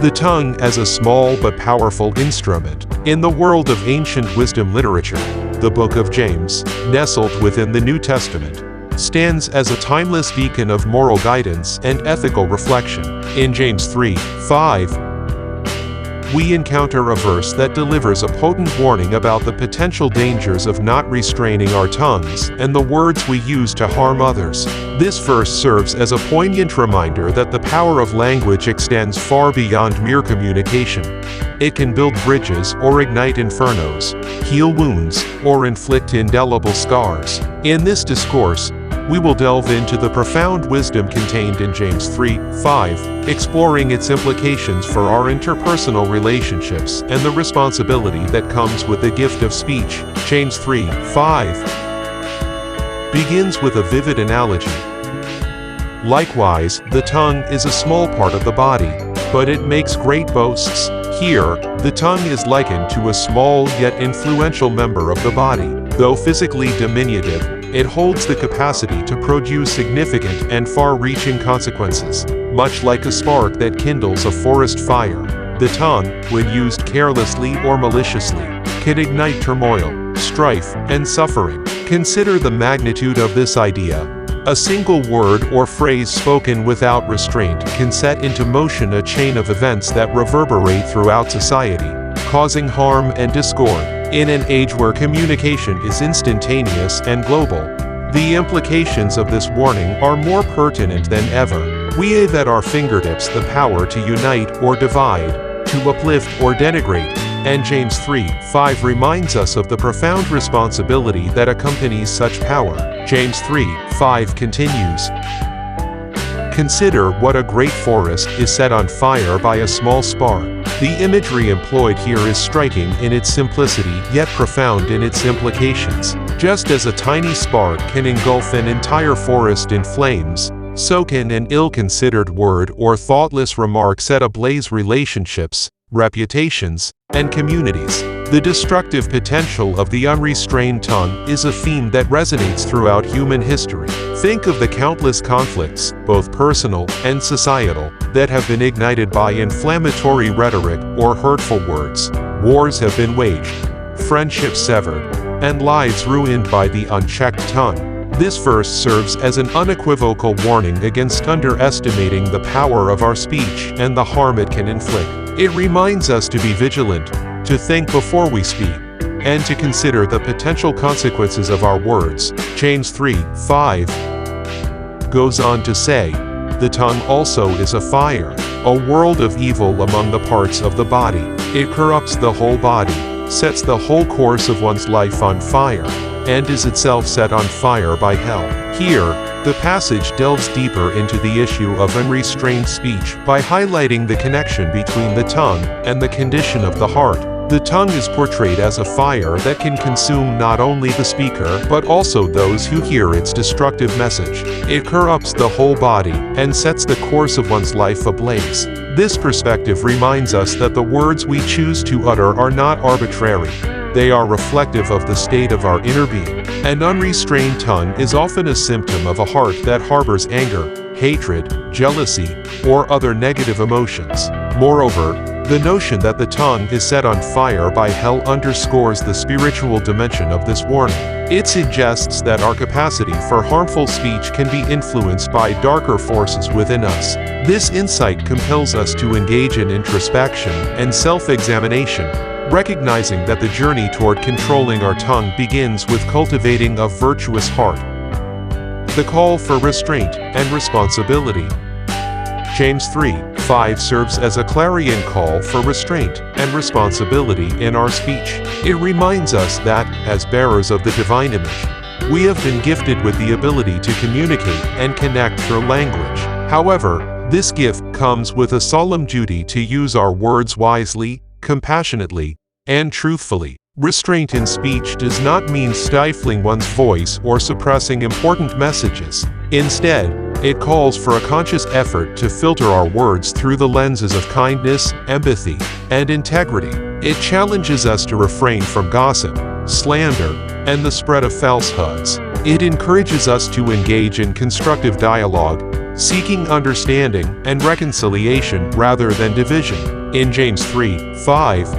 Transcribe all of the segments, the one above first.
The tongue as a small but powerful instrument. In the world of ancient wisdom literature, the Book of James, nestled within the New Testament, stands as a timeless beacon of moral guidance and ethical reflection. In James 3:5, we encounter a verse that delivers a potent warning about the potential dangers of not restraining our tongues and the words we use to harm others. This verse serves as a poignant reminder that the power of language extends far beyond mere communication. It can build bridges or ignite infernos, heal wounds, or inflict indelible scars. In this discourse, we will delve into the profound wisdom contained in James 3:5, exploring its implications for our interpersonal relationships and the responsibility that comes with the gift of speech. James 3:5 begins with a vivid analogy. Likewise, the tongue is a small part of the body, but it makes great boasts. Here, the tongue is likened to a small yet influential member of the body. Though physically diminutive, it holds the capacity to produce significant and far-reaching consequences. Much like a spark that kindles a forest fire, the tongue, when used carelessly or maliciously, can ignite turmoil, strife, and suffering. Consider the magnitude of this idea. A single word or phrase spoken without restraint can set into motion a chain of events that reverberate throughout society, causing harm and discord. In an age where communication is instantaneous and global, the implications of this warning are more pertinent than ever. We have at our fingertips the power to unite or divide, to uplift or denigrate, and James 3:5 reminds us of the profound responsibility that accompanies such power. James 3:5 continues, "Consider what a great forest is set on fire by a small spark." The imagery employed here is striking in its simplicity yet profound in its implications. Just as a tiny spark can engulf an entire forest in flames, so can an ill-considered word or thoughtless remark set ablaze relationships, reputations, and communities. The destructive potential of the unrestrained tongue is a theme that resonates throughout human history. Think of the countless conflicts, both personal and societal, that have been ignited by inflammatory rhetoric or hurtful words. Wars have been waged, friendships severed, and lives ruined by the unchecked tongue. This verse serves as an unequivocal warning against underestimating the power of our speech and the harm it can inflict. It reminds us to be vigilant, to think before we speak, and to consider the potential consequences of our words. James 3:5 goes on to say, "The tongue also is a fire, a world of evil among the parts of the body. It corrupts the whole body, sets the whole course of one's life on fire, and is itself set on fire by hell." Here, the passage delves deeper into the issue of unrestrained speech by highlighting the connection between the tongue and the condition of the heart. The tongue is portrayed as a fire that can consume not only the speaker but also those who hear its destructive message. It corrupts the whole body and sets the course of one's life ablaze. This perspective reminds us that the words we choose to utter are not arbitrary. They are reflective of the state of our inner being. An unrestrained tongue is often a symptom of a heart that harbors anger, hatred, jealousy, or other negative emotions. Moreover, the notion that the tongue is set on fire by hell underscores the spiritual dimension of this warning. It suggests that our capacity for harmful speech can be influenced by darker forces within us. This insight compels us to engage in introspection and self-examination, recognizing that the journey toward controlling our tongue begins with cultivating a virtuous heart. The call for restraint and responsibility. James 3:5 serves as a clarion call for restraint and responsibility in our speech. It reminds us that, as bearers of the divine image, we have been gifted with the ability to communicate and connect through language. However, this gift comes with a solemn duty to use our words wisely, compassionately, and truthfully. Restraint in speech does not mean stifling one's voice or suppressing important messages. Instead, it calls for a conscious effort to filter our words through the lenses of kindness, empathy, and integrity. It challenges us to refrain from gossip, slander, and the spread of falsehoods. It encourages us to engage in constructive dialogue, seeking understanding and reconciliation rather than division. In James 3:5,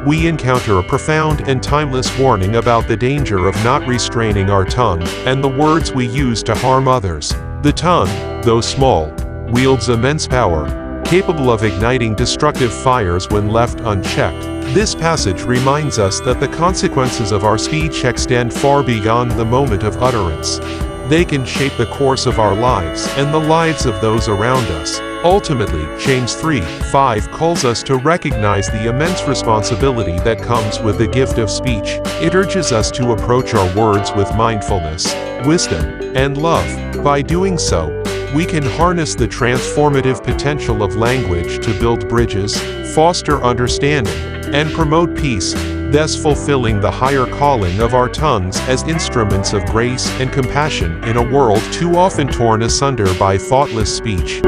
we encounter a profound and timeless warning about the danger of not restraining our tongue and the words we use to harm others. The tongue, though small, wields immense power, capable of igniting destructive fires when left unchecked. This passage reminds us that the consequences of our speech extend far beyond the moment of utterance. They can shape the course of our lives and the lives of those around us. Ultimately, James 3:5 calls us to recognize the immense responsibility that comes with the gift of speech. It urges us to approach our words with mindfulness, wisdom, and love. By doing so, we can harness the transformative potential of language to build bridges, foster understanding, and promote peace, thus fulfilling the higher calling of our tongues as instruments of grace and compassion in a world too often torn asunder by thoughtless speech.